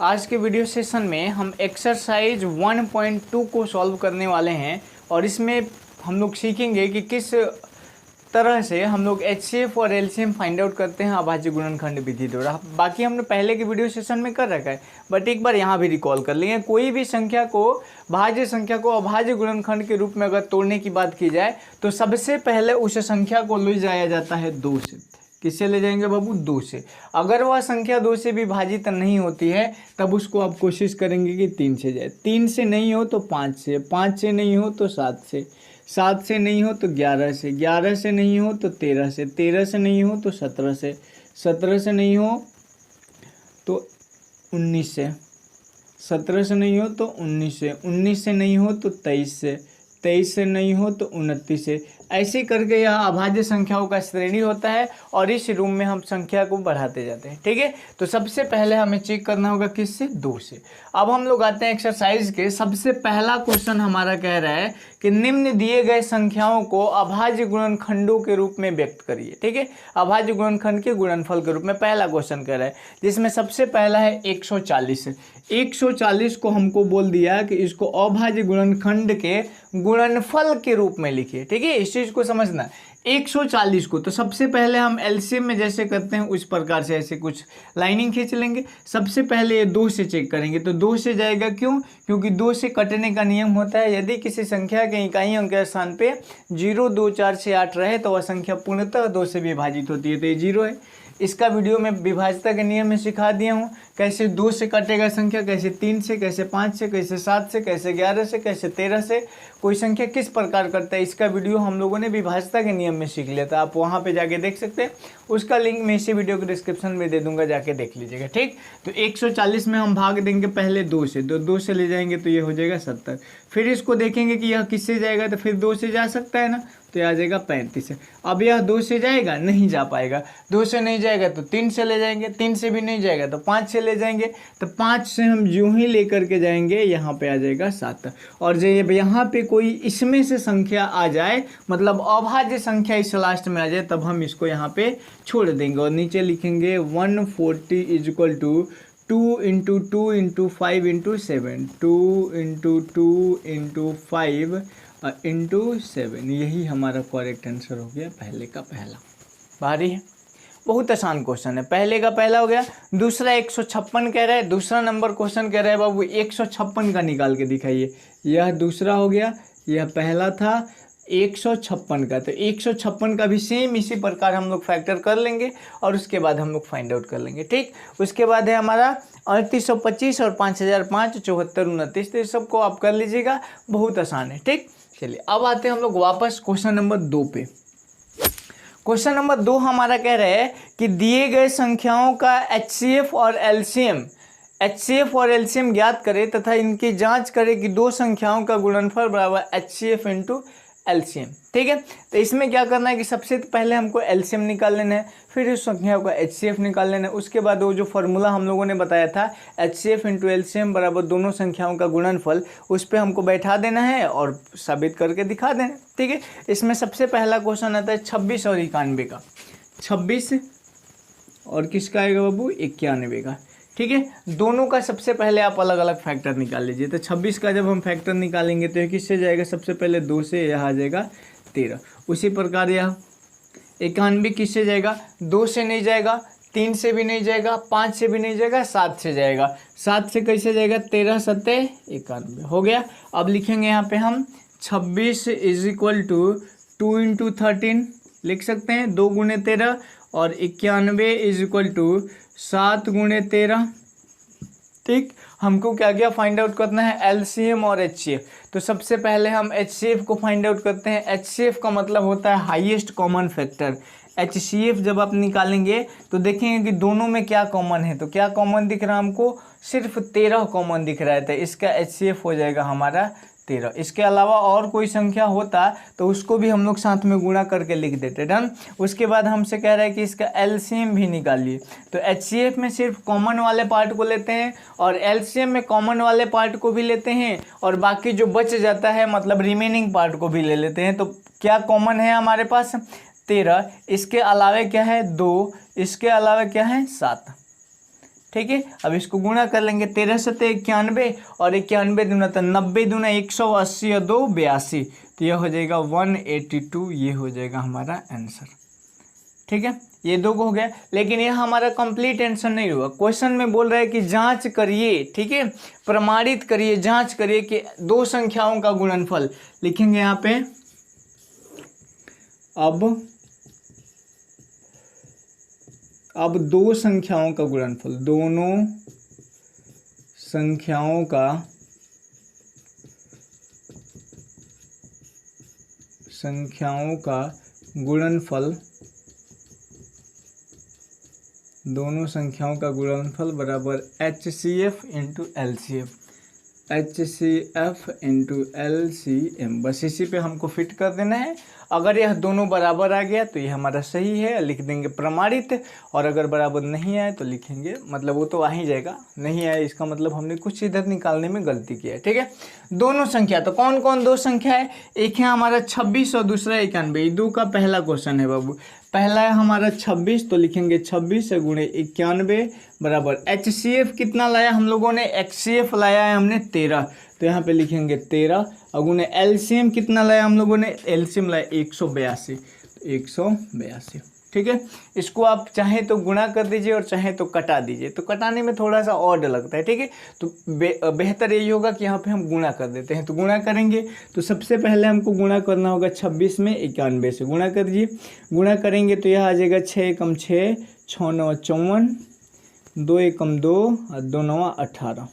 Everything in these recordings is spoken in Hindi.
आज के वीडियो सेशन में हम एक्सरसाइज 1.2 को सॉल्व करने वाले हैं और इसमें हम लोग सीखेंगे कि किस तरह से हम लोग HCF और LCM फाइंड आउट करते हैं अभाज्य गुणनखंड विधि द्वारा। बाकी हमने पहले के वीडियो सेशन में कर रखा है, बट एक बार यहाँ भी रिकॉल कर लेंगे। कोई भी संख्या को भाज्य संख्या को अभाज्य गुणनखंड के रूप में अगर तोड़ने की बात की जाए तो सबसे पहले उस संख्या को ले जाया जाता है 2 से। किससे ले जाएंगे बाबू? 2 से। अगर वह संख्या 2 से विभाजित नहीं होती है तब उसको आप कोशिश करेंगे कि 3 से जाए। 3 से नहीं हो तो 5 से, 5 से नहीं हो तो 7 से, 7 से नहीं हो तो 11 से, 11 से नहीं हो तो 13 से, 13 से नहीं हो तो 17 से, 17 से नहीं हो तो 19 से, 17 से नहीं हो तो 19 से, 19 से नहीं हो तो 23 से, 23 से नहीं हो तो 29 से। ऐसे करके यह अभाज्य संख्याओं का श्रेणी होता है और इस रूम में हम संख्या को बढ़ाते जाते हैं। ठीक है, तो सबसे पहले हमें चेक करना होगा किससे? 2 से। अब हम लोग आते हैं एक्सरसाइज के। सबसे पहला क्वेश्चन हमारा कह रहा है कि निम्न दिए गए संख्याओं को अभाज्य गुणनखंडों के रूप में व्यक्त करिए। ठीक है, अभाज्य गुणनखंड के गुणनफल के रूप में पहला क्वेश्चन कह रहा है, जिसमें सबसे पहला है 140। 140 को हमको बोल दिया कि इसको अभाज्य गुणनखंड के गुणनफल के रूप में लिखिए। ठीक है, इस चीज को समझना। 140 को तो सबसे पहले हम एलसीएम में जैसे करते हैं उस प्रकार से ऐसे कुछ लाइनिंग खींच लेंगे। सबसे पहले ये 2 से चेक करेंगे तो 2 से जाएगा। क्यों? क्योंकि 2 से कटने का नियम होता है। यदि किसी संख्या के इकाइयों के स्थान पे 0, 2, 4, 6, 8 रहे तो वह संख्या पूर्णतः 2 से विभाजित होती है, तो ये 0 है। इसका वीडियो में विभाज्यता के नियम में सिखा दिया हूँ, कैसे 2 से कटेगा संख्या, कैसे 3 से, कैसे 5 से, कैसे 7 से, कैसे 11 से, कैसे 13 से, कोई संख्या किस प्रकार करता है। इसका वीडियो हम लोगों ने विभाज्यता के नियम में सीख लिया था, आप वहाँ पे जाके देख सकते हैं। उसका लिंक मैं इसी वीडियो के डिस्क्रिप्शन में दे दूंगा, जाके देख लीजिएगा। ठीक, तो 140 में हम भाग देंगे पहले 2 से, 2 से ले जाएंगे तो ये हो जाएगा 70। फिर इसको देखेंगे कि यह किससे जाएगा, तो फिर 2 से जा सकता है ना, तो यह आ जाएगा 35। अब यह 2 से जाएगा, नहीं जा पाएगा। 2 से नहीं जाएगा तो 3 से ले जाएंगे, 3 से भी नहीं जाएगा तो 5 से ले जाएंगे, तो 5 से हम यूं ही लेकर के जाएंगे, यहाँ पे आ जाएगा 7। और जब यहाँ पे कोई इसमें से संख्या आ जाए, मतलब अभाज्य संख्या इस लास्ट में आ जाए, तब हम इसको यहाँ पे छोड़ देंगे और नीचे लिखेंगे 140 equal to 2 into 2 into 5 into 7, 2 into 2 into 5 into 7। यही हमारा करेक्ट आंसर हो गया, पहले का पहला। भारी है, बहुत आसान क्वेश्चन है। पहले का पहला हो गया। दूसरा 156 कह रहा है। दूसरा नंबर क्वेश्चन कह रहा है बाबू 156 का निकाल के दिखाइए। यह दूसरा हो गया, यह पहला था 156 का। तो 156 का भी सेम इसी प्रकार हम लोग फैक्टर कर लेंगे और उसके बाद हम लोग फाइंड आउट कर लेंगे। ठीक, उसके बाद है हमारा 3825 और 5005, 74, 29। तो इस सबको आप कर लीजिएगा, बहुत आसान है। ठीक, चलिए अब आते हैं हम लोग वापस क्वेश्चन नंबर 2 पे। क्वेश्चन नंबर 2 हमारा कह रहा है कि दिए गए संख्याओं का HCF और LCM ज्ञात करें तथा इनकी जांच करें कि 2 संख्याओं का गुणनफल बराबर HCF इंटू LCM। ठीक है, तो इसमें क्या करना है कि सबसे पहले हमको LCM निकाल लेना है, फिर उस संख्या का HCF निकाल लेना है। उसके बाद वो जो फॉर्मूला हम लोगों ने बताया था HCF इंटू LCM बराबर दोनों संख्याओं का गुणनफल, उस पर हमको बैठा देना है और साबित करके दिखा देना है। ठीक है, इसमें सबसे पहला क्वेश्चन आता है 26 और 91 का। 26 और किसका आएगा बाबू? 91 का। ठीक है, दोनों का सबसे पहले आप अलग अलग फैक्टर निकाल लीजिए। तो 26 का जब हम फैक्टर निकालेंगे तो किससे जाएगा? सबसे पहले 2 से, यह आ जाएगा 13। उसी प्रकार यह 91 किससे जाएगा? 2 से नहीं जाएगा, 3 से भी नहीं जाएगा, 5 से भी नहीं जाएगा, 7 से जाएगा। 7 से कैसे जाएगा? 13 7 91 हो गया। अब लिखेंगे यहाँ पे हम 26 इज इक्वल टू 2 इंटू 13 लिख सकते हैं, 2 गुणे 13, और 91 इज इक्वल टू 7 गुणे 13। ठीक, हमको क्या क्या फाइंड आउट करना है? LCM और HCF। तो सबसे पहले हम HCF को फाइंड आउट करते हैं। HCF का मतलब होता है हाईएस्ट कॉमन फैक्टर। HCF जब आप निकालेंगे तो देखेंगे कि दोनों में क्या कॉमन है। तो क्या कॉमन दिख रहा है हमको? सिर्फ 13 कॉमन दिख रहा है, तो इसका HCF हो जाएगा हमारा 13। इसके अलावा और कोई संख्या होता तो उसको भी हम लोग साथ में गुणा करके लिख देते। डन। उसके बाद हमसे कह रहा है कि इसका LCM भी निकालिए। तो HCF में सिर्फ कॉमन वाले पार्ट को लेते हैं और LCM में कॉमन वाले पार्ट को भी लेते हैं और बाकी जो बच जाता है मतलब रिमेनिंग पार्ट को भी ले लेते हैं। तो क्या कॉमन है हमारे पास? 13। इसके अलावा क्या है? 2। इसके अलावा क्या है? 7। ठीक है। अब इसको गुणा कर लेंगे, 13 सत्ते 91 और 91 दूना तो 90 दूना 180 और 2 82, तो यह हो जाएगा 182, ये हो जाएगा हमारा आंसर। ठीक है, ये दो को हो गया, लेकिन यह हमारा कंप्लीट आंसर नहीं हुआ। क्वेश्चन में बोल रहा है कि जांच करिए, ठीक है, प्रमाणित करिए, जांच करिए कि दो संख्याओं का गुणनफल। लिखेंगे यहाँ पे अब दो संख्याओं का गुणनफल, दोनों संख्याओं का गुणनफल, दोनों संख्याओं का गुणनफल बराबर HCF into LCM, HCF into LCM। बस इसी पे हमको फिट कर देना है। अगर यह दोनों बराबर आ गया तो ये हमारा सही है, लिख देंगे प्रमाणित, और अगर बराबर नहीं आए तो लिखेंगे, मतलब वो तो आ ही जाएगा, नहीं आए इसका मतलब हमने कुछ इधर निकालने में गलती किया है। ठीक है, दोनों संख्या, तो कौन कौन दो संख्या है, एक है हमारा 26 और दूसरा 91। दो का पहला क्वेश्चन है बाबू, पहला है हमारा 26, तो लिखेंगे 26 गुणे 91 बराबर HCF कितना लाया हम लोगों ने, HCF लाया है हमने 13, तो यहाँ पे लिखेंगे 13, और गुणे LCM कितना लाया हम लोगों ने, LCM लाया 182, 182। ठीक है, इसको आप चाहे तो गुणा कर दीजिए और चाहे तो कटा दीजिए, तो कटाने में थोड़ा सा ऑड लगता है। ठीक है, तो बेहतर यही होगा कि यहाँ पे हम गुणा कर देते हैं। तो गुणा करेंगे तो सबसे पहले हमको गुणा करना होगा 26 में 91 से, गुणा कर दीजिए। गुणा करेंगे तो यह आ जाएगा 6 एकम 6, 6 9 54, 2 एकम 2 और 2 9 18।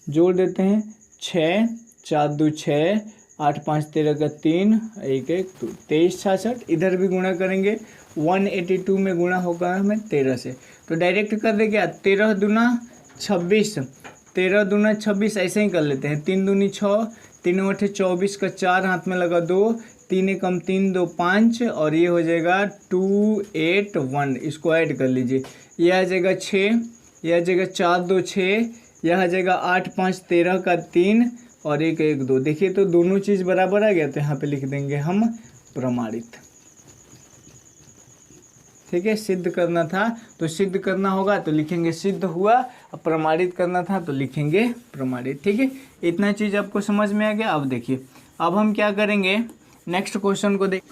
जोड़ देते हैं, 6 4 2 6, 8 5 13 का 3, 1 1 2, 23 66। इधर भी गुणा करेंगे, 182 में गुणा होगा हमें 13 से, तो डायरेक्ट कर दे क्या, 13 दूना 26, 13 दूना 26, ऐसे ही कर लेते हैं। 3 दूनी 6, 3 8 24 का 4 हाथ में लगा 2, 3 एकम 3 2 5, और ये हो जाएगा 281। इसको ऐड कर लीजिए, यह आ जाएगा 6, यह आ जाएगा 4 2 6, यह आ जाएगा 8 5 13 का 3 और 1 1 2। देखिए तो दोनों चीज़ बराबर आ गया, तो यहाँ पे लिख देंगे हम प्रमाणित। ठीक है, सिद्ध करना था तो सिद्ध करना होगा, तो लिखेंगे सिद्ध हुआ, और प्रमाणित करना था तो लिखेंगे प्रमाणित। ठीक है, इतना चीज़ आपको समझ में आ गया। अब देखिए, अब हम क्या करेंगे, नेक्स्ट क्वेश्चन को देख,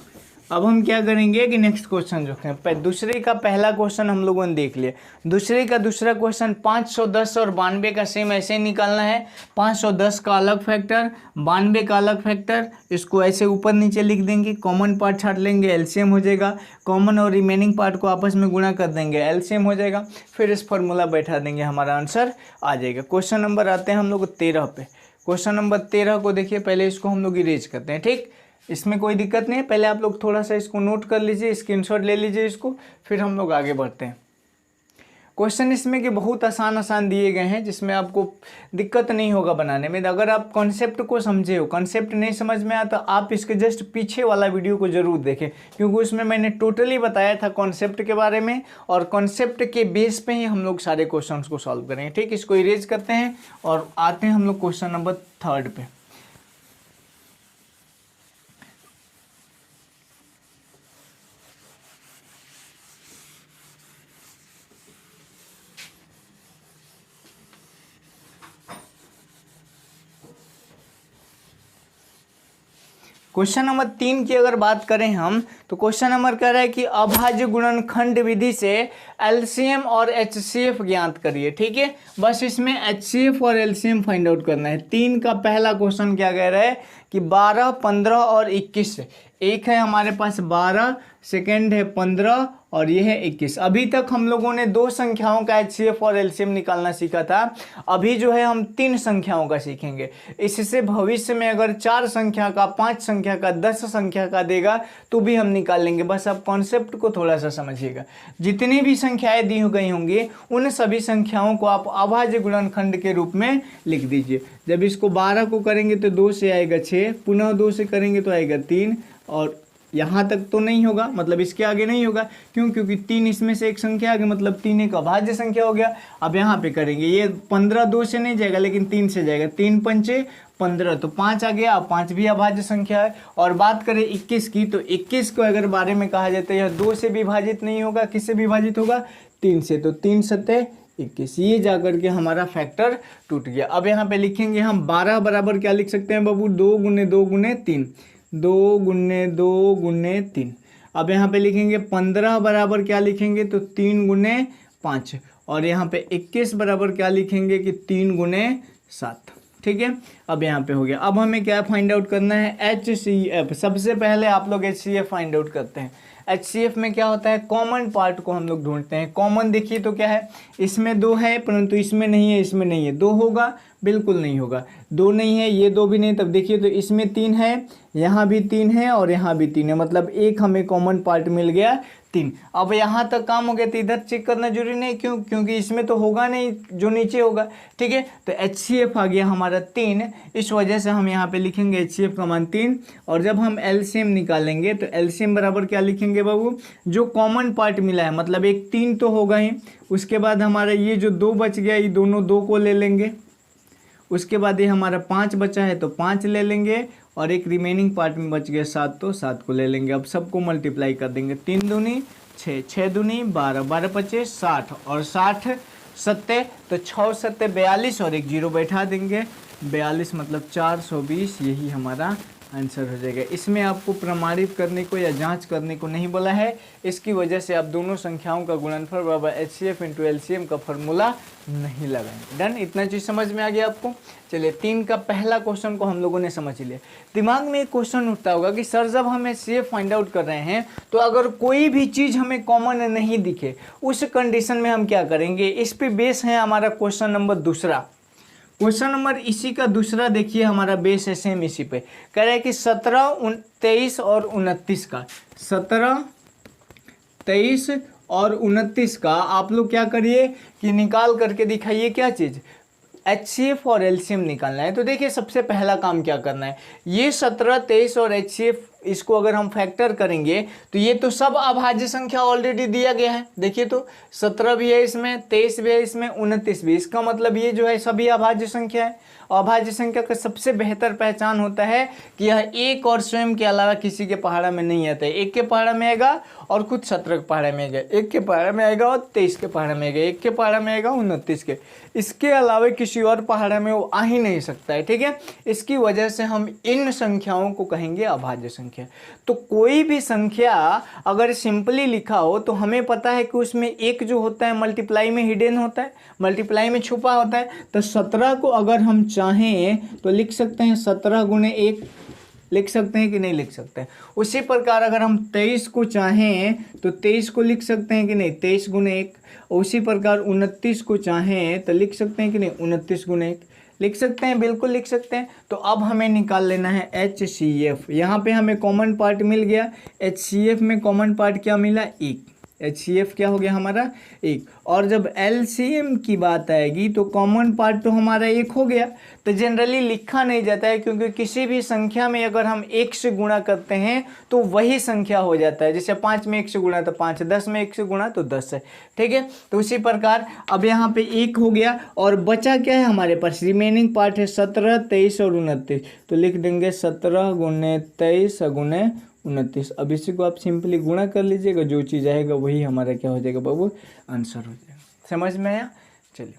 अब हम क्या करेंगे कि नेक्स्ट क्वेश्चन जो है, दूसरे का पहला क्वेश्चन हम लोगों ने देख लिया, दूसरे का दूसरा क्वेश्चन 510 और 92 का सेम ऐसे ही निकालना है। 510 का अलग फैक्टर, 92 का अलग फैक्टर, इसको ऐसे ऊपर नीचे लिख देंगे, कॉमन पार्ट छाट लेंगे, एलसीएम हो जाएगा, कॉमन और रिमेनिंग पार्ट को आपस में गुणा कर देंगे, एलसीएम हो जाएगा, फिर इस फॉर्मूला बैठा देंगे, हमारा आंसर आ जाएगा। क्वेश्चन नंबर आते हैं हम लोग 13 पे। क्वेश्चन नंबर 13 को देखिए, पहले इसको हम लोग इरेज करते हैं। ठीक, इसमें कोई दिक्कत नहीं है, पहले आप लोग थोड़ा सा इसको नोट कर लीजिए, स्क्रीनशॉट ले लीजिए इसको, फिर हम लोग आगे बढ़ते हैं। क्वेश्चन इसमें कि बहुत आसान दिए गए हैं, जिसमें आपको दिक्कत नहीं होगा बनाने में। अगर आप कॉन्सेप्ट को समझे हो, कॉन्सेप्ट नहीं समझ में आया तो आप इसके जस्ट पीछे वाला वीडियो को जरूर देखें, क्योंकि उसमें मैंने टोटली बताया था कॉन्सेप्ट के बारे में, और कॉन्सेप्ट के बेस पे ही हम लोग सारे क्वेश्चन को सॉल्व करेंगे। ठीक, इसको इरेज करते हैं और आते हैं हम लोग क्वेश्चन नंबर 3 पे। क्वेश्चन नंबर 3 की अगर बात करें हम, तो क्वेश्चन नंबर कह रहा है कि अभाज्य गुणनखंड विधि से एलसीएम और एचसीएफ ज्ञात करिए। ठीक है, बस इसमें एचसीएफ और एलसीएम फाइंड आउट करना है। 3 का पहला क्वेश्चन क्या कह रहा है कि 12, 15 और 21, एक है हमारे पास 12, सेकेंड है 15 और ये है 21। अभी तक हम लोगों ने दो संख्याओं का एचसीएफ और एलसीएम निकालना सीखा था, अभी जो है हम 3 संख्याओं का सीखेंगे। इससे भविष्य में अगर 4 संख्या का, 5 संख्या का, 10 संख्या का देगा तो भी हम निकाल लेंगे। बस आप कॉन्सेप्ट को थोड़ा सा समझिएगा। जितनी भी संख्याएं दी गई होंगी उन सभी संख्याओं को आप अभाज्य गुणनखंड के रूप में लिख दीजिए। जब इसको 12 को करेंगे तो 2 से आएगा 6, पुनः 2 से करेंगे तो आएगा 3, और यहाँ तक तो नहीं होगा, मतलब इसके आगे नहीं होगा। क्यों? क्योंकि 3 इसमें से एक संख्या आ गई, मतलब 3 एक अभाज्य संख्या हो गया। अब यहाँ पे करेंगे, ये 15 2 से नहीं जाएगा लेकिन 3 से जाएगा, 3 पंचे 15, तो 5 आ गया। 5 भी अभाज्य संख्या है। और बात करें 21 की, तो 21 को अगर बारे में कहा जाता है यह 2 से विभाजित नहीं होगा, किससे विभाजित होगा? 3 से। तो 3 सत्ते 21, ये जाकर के हमारा फैक्टर टूट गया। अब यहाँ पे लिखेंगे हम 12 बराबर क्या लिख सकते हैं बाबू, 2 गुने 2 गुने 3, 2 गुने 2 गुने 3। अब यहाँ पे लिखेंगे 15 बराबर क्या लिखेंगे, तो 3 गुने 5, और यहाँ पे 21 बराबर क्या लिखेंगे कि 3 गुने 7। ठीक है, अब यहाँ पे हो गया। अब हमें क्या फाइंड आउट करना है, HCF। सबसे पहले आप लोग HCF फाइंड आउट करते हैं। HCF में क्या होता है, कॉमन पार्ट को हम लोग ढूंढते हैं। कॉमन देखिए तो क्या है, इसमें 2 है परंतु इसमें नहीं है, इसमें नहीं है। 2 होगा, बिल्कुल नहीं होगा। 2 नहीं है, ये 2 भी नहीं, तब देखिए तो इसमें 3 है, यहाँ भी 3 है और यहाँ भी 3 है, मतलब एक हमें कॉमन पार्ट मिल गया 3। अब यहाँ तक काम हो गया, तो इधर चेक करना जरूरी नहीं, क्यों, क्योंकि इसमें तो होगा नहीं जो नीचे होगा। ठीक है, तो HCF आ गया हमारा 3, इस वजह से हम यहाँ पे लिखेंगे HCF का मान 3। और जब हम LCM निकालेंगे तो LCM बराबर क्या लिखेंगे बाबू, जो कॉमन पार्ट मिला है, मतलब एक 3 तो होगा ही, उसके बाद हमारा ये जो 2 बच गया, ये दोनों 2 को ले लेंगे, उसके बाद ये हमारा 5 बचा है तो 5 ले लेंगे, और एक रिमेनिंग पार्ट में बच गया 7 तो 7 को ले लेंगे। अब सबको मल्टीप्लाई कर देंगे, 3 दूनी 6, 6 दूनी 12, 12 पचे 60, और 60 सत्ते तो 6 सत्ते 42, और एक 0 बैठा देंगे, 42 मतलब 420, यही हमारा आंसर हो जाएगा। इसमें आपको प्रमाणित करने को या जांच करने को नहीं बोला है, इसकी वजह से आप दोनों संख्याओं का गुणनफल बराबर HCF इंटू LCM का फॉर्मूला नहीं लगाएंगे। डन, इतना चीज़ समझ में आ गया आपको। चलिए 3 का पहला क्वेश्चन को हम लोगों ने समझ लिया। दिमाग में एक क्वेश्चन उठता होगा कि सर जब हम HCF फाइंड आउट कर रहे हैं तो अगर कोई भी चीज़ हमें कॉमन नहीं दिखे, उस कंडीशन में हम क्या करेंगे। इस पे बेस है हमारा क्वेश्चन नंबर दूसरा। क्वेश्चन नंबर इसी का दूसरा देखिए, हमारा बेस है सेम इसी पे। कह रहा है कि 17, 23 और 29 का, 17, 23 और 29 का आप लोग क्या करिए कि निकाल करके दिखाइए क्या चीज़, HCF और LCM निकालना है। तो देखिए सबसे पहला काम क्या करना है, ये 17, 23 और HCF इसको अगर हम फैक्टर करेंगे तो ये तो सब अभाज्य संख्या ऑलरेडी दिया गया है। देखिए तो 17 भी है इसमें, 23 भी है इसमें, 29 भी। इसका मतलब ये जो है सभी अभाज्य संख्या है। अभाज्य संख्या का सबसे बेहतर पहचान होता है कि यह एक और स्वयं के अलावा किसी के पहाड़ा में नहीं आता है। एक के पहाड़ा में आएगा और खुद 17 के पहाड़ा में आएगा, एक के पहाड़ा में आएगा और 23 के पहाड़ा में आएगा, एक के पहाड़ा में आएगा 29 के, इसके अलावा किसी और पहाड़ा में वो आ ही नहीं सकता है। ठीक है, इसकी वजह से हम इन संख्याओं को कहेंगे अभाज्य संख्या। तो कोई भी संख्या अगर सिंपली लिखा हो तो हमें पता है कि उसमें एक जो होता है मल्टीप्लाई में हिडन होता है, मल्टीप्लाई में छुपा होता है। तो 17 को अगर हम चाहें तो लिख सकते हैं 17 गुने 1, लिख सकते हैं कि नहीं लिख सकते हैं। उसी प्रकार अगर हम 23 को चाहें तो 23 को लिख सकते हैं कि नहीं, 23 गुने 1। उसी प्रकार 29 को चाहें तो लिख सकते हैं कि नहीं, 29 गुने 1 लिख सकते हैं, बिल्कुल लिख सकते हैं। तो अब हमें निकाल लेना है HCF। यहाँ पे हमें कॉमन पार्ट मिल गया, HCF में कॉमन पार्ट क्या मिला, 1। HCF क्या हो गया हमारा 1। और जब LCM की बात आएगी तो कॉमन पार्ट तो हमारा 1 हो गया। तो जनरली लिखा नहीं जाता है, क्योंकि किसी भी संख्या में अगर हम 1 से गुणा करते हैं तो वही संख्या हो जाता है। जैसे 5 में 1 से गुणा तो 5, 10 में 1 से गुणा तो 10 है। ठीक है, तो उसी प्रकार अब यहाँ पे 1 हो गया और बचा क्या है हमारे पास, रिमेनिंग पार्ट है 17, 23 और 29। तो लिख देंगे 17 गुने 23 गुने 29। अब इसी को आप सिंपली गुणा कर लीजिएगा, जो चीज़ आएगा वही हमारा क्या हो जाएगा बाबू, आंसर हो जाएगा। समझ में आया। चलिए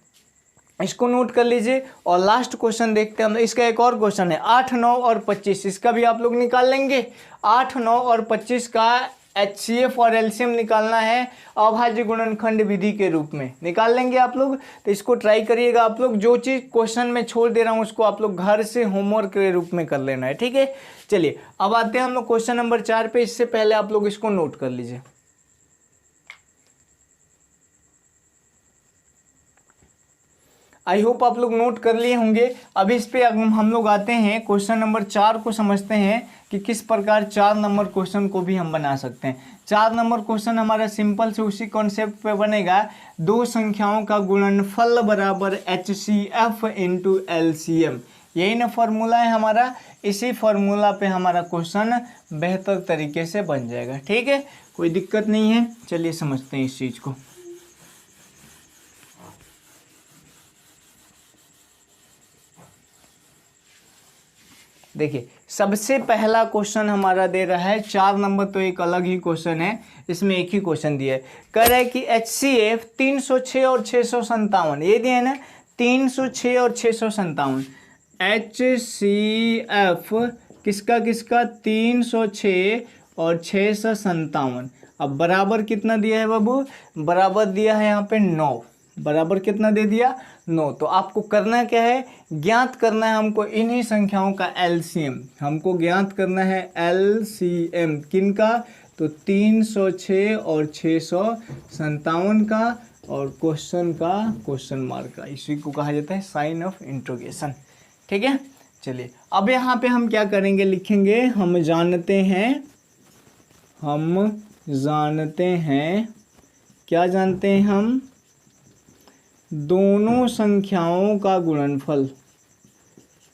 इसको नोट कर लीजिए और लास्ट क्वेश्चन देखते हैं हम। इसका एक और क्वेश्चन है 8, 9 और 25, इसका भी आप लोग निकाल लेंगे। 8, 9 और 25 का HCF और LCM निकालना है अभाज्य गुणनखंड विधि के रूप में, निकाल लेंगे आप लोग। तो इसको ट्राई करिएगा आप लोग, जो चीज़ क्वेश्चन में छोड़ दे रहा हूँ उसको आप लोग घर से होमवर्क के रूप में कर लेना है। ठीक है, चलिए अब आते हैं हम लोग क्वेश्चन नंबर 4 पे। इससे पहले आप लोग इसको नोट कर लीजिए। आई होप आप लोग नोट कर लिए होंगे। अब इस पे हम लोग आते हैं क्वेश्चन नंबर 4 को समझते हैं कि किस प्रकार 4 नंबर क्वेश्चन को भी हम बना सकते हैं। 4 नंबर क्वेश्चन हमारा सिंपल से उसी कॉन्सेप्ट पे बनेगा, दो संख्याओं का गुणनफल बराबर HCF इंटू LCM। यही ना फॉर्मूला है हमारा, इसी फॉर्मूला पे हमारा क्वेश्चन बेहतर तरीके से बन जाएगा। ठीक है, कोई दिक्कत नहीं है। चलिए समझते हैं इस चीज़ को। देखिए सबसे पहला क्वेश्चन हमारा दे रहा है 4 नंबर, तो एक अलग ही क्वेश्चन है, इसमें एक ही क्वेश्चन दिया है। कह रहा है कि HCF 306 और 657, ये दिया है ना 306 और 657। HCF किसका किसका 306 और 657। अब बराबर कितना दिया है बाबू, बराबर दिया है यहाँ पे 9, बराबर कितना दे दिया 9। तो आपको करना क्या है, ज्ञात करना है हमको इन्हीं संख्याओं का एलसीएम, हमको ज्ञात करना है एलसीएम किनका, तो 306 और 657 का, और क्वेश्चन का क्वेश्चन मार्क का, इसी को कहा जाता है साइन ऑफ इंट्रोगेशन। ठीक है, चलिए अब यहाँ पे हम क्या करेंगे, लिखेंगे हम जानते हैं क्या जानते हैं हम, दोनों संख्याओं का गुणनफल,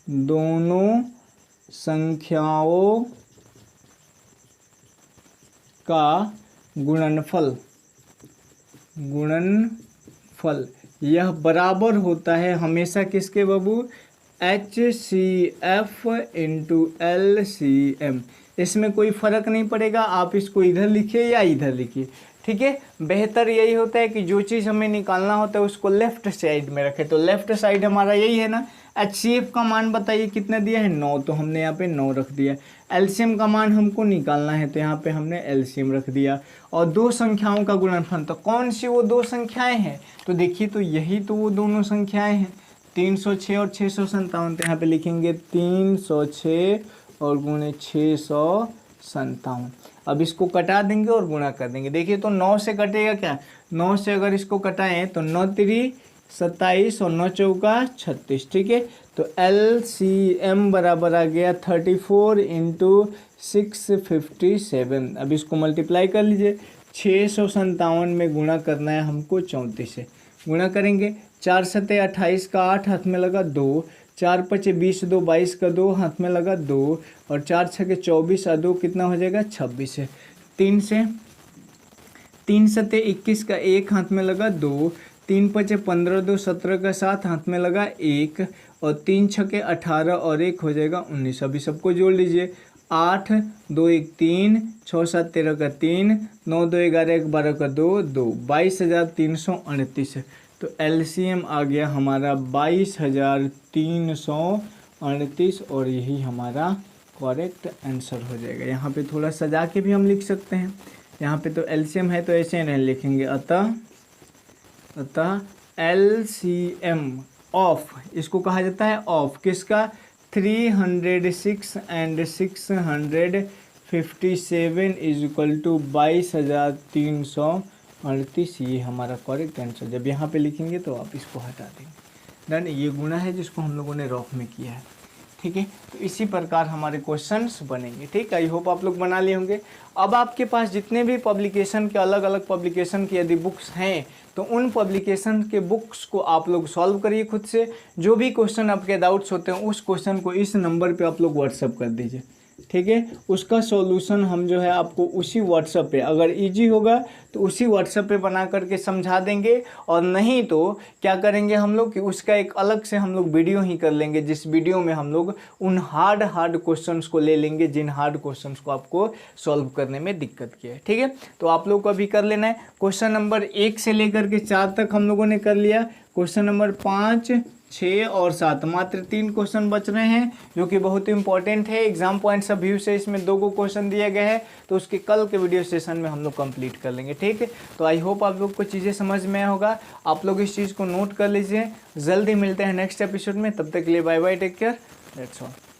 दोनों संख्याओं का गुणनफल यह बराबर होता है हमेशा किसके बाबू, HCF इंटू LCM। इसमें कोई फ़र्क नहीं पड़ेगा, आप इसको इधर लिखिए या इधर लिखिए। ठीक है, बेहतर यही होता है कि जो चीज़ हमें निकालना होता है उसको लेफ्ट साइड में रखें। तो लेफ्ट साइड हमारा यही है ना, HCF का मान बताइए कितना दिया है 9, तो हमने यहाँ पे 9 रख दिया। LCM का मान हमको निकालना है, तो यहाँ पे हमने LCM रख दिया। और दो संख्याओं का गुणनफल, तो कौन सी वो दो संख्याएं हैं, तो देखिए तो यही तो वो दोनों संख्याएं हैं 306 और 657। तो यहाँ पे लिखेंगे 306 और गुणे 657। अब इसको कटा देंगे और गुणा कर देंगे। देखिए तो 9 से कटेगा क्या, 9 से अगर इसको कटाएं तो 9 3 27 और 9 चौका 36। ठीक है, तो LCM बराबर आ गया 34 इंटू 657। अब इसको मल्टीप्लाई कर लीजिए, 657 में गुणा करना है हमको 34 से, गुणा करेंगे 4 सते 28 का 8 हाथ में लगा 2, 4 पचे 20 2 22 का 2 हाथ में लगा 2, और 4 छके 24 और 2 कितना हो जाएगा 26 है। 3 सते 21 का 1 हाथ में लगा 2, 3 पचे 15 2 17 का 7 हाथ में लगा 1, और 3 छके 18 और 1 हो जाएगा 19। अभी सबको जोड़ लीजिए, 8 2 1 3 6 7 13 का 3, 9 2 11 1 12 का 2 2, 22,338। तो LCM आ गया हमारा 22,338, और यही हमारा करेक्ट आंसर हो जाएगा। यहाँ पे थोड़ा सजा के भी हम लिख सकते हैं, यहाँ पे तो LCM है तो ऐसे नहीं लिखेंगे, अतः LCM ऑफ, इसको कहा जाता है ऑफ किसका, 306 एंड 657 इज इक्वल टू 22,338। ये हमारा करेक्ट आंसर। जब यहाँ पे लिखेंगे तो आप इसको हटा देंगे। डन, ये गुणा है जिसको हम लोगों ने रॉक में किया है। ठीक है, तो इसी प्रकार हमारे क्वेश्चंस बनेंगे। ठीक, आई होप आप लोग बना लिए होंगे। अब आपके पास जितने भी पब्लिकेशन के अलग अलग पब्लिकेशन की यदि बुक्स हैं तो उन पब्लिकेशन के बुक्स को आप लोग सॉल्व करिए खुद से। जो भी क्वेश्चन आपके डाउट्स होते हैं उस क्वेश्चन को इस नंबर पे आप लोग व्हाट्सअप कर दीजिए। ठीक है, उसका सॉल्यूशन हम जो है आपको उसी व्हाट्सएप पे, अगर इजी होगा तो उसी व्हाट्सएप पे बना करके समझा देंगे, और नहीं तो क्या करेंगे हम लोग कि उसका एक अलग से हम लोग वीडियो ही कर लेंगे, जिस वीडियो में हम लोग उन हार्ड क्वेश्चंस को ले लेंगे जिन हार्ड क्वेश्चंस को आपको सॉल्व करने में दिक्कत की है। ठीक है, तो आप लोग को अभी कर लेना है। क्वेश्चन नंबर 1 से लेकर के 4 तक हम लोगों ने कर लिया। क्वेश्चन नंबर 5 6 और 7 मात्र 3 क्वेश्चन बच रहे हैं, जो कि बहुत इंपॉर्टेंट है। एग्जाम पॉइंट्स ऑफ व्यू से इसमें 2 क्वेश्चन दिए गए हैं, तो उसके कल के वीडियो सेशन में हम लोग कंप्लीट कर लेंगे। ठीक है, तो आई होप आप लोग को चीज़ें समझ में आया होगा। आप लोग इस चीज़ को नोट कर लीजिए। जल्दी मिलते हैं नेक्स्ट एपिसोड में, तब तक के लिए bye bye, take care, that's all.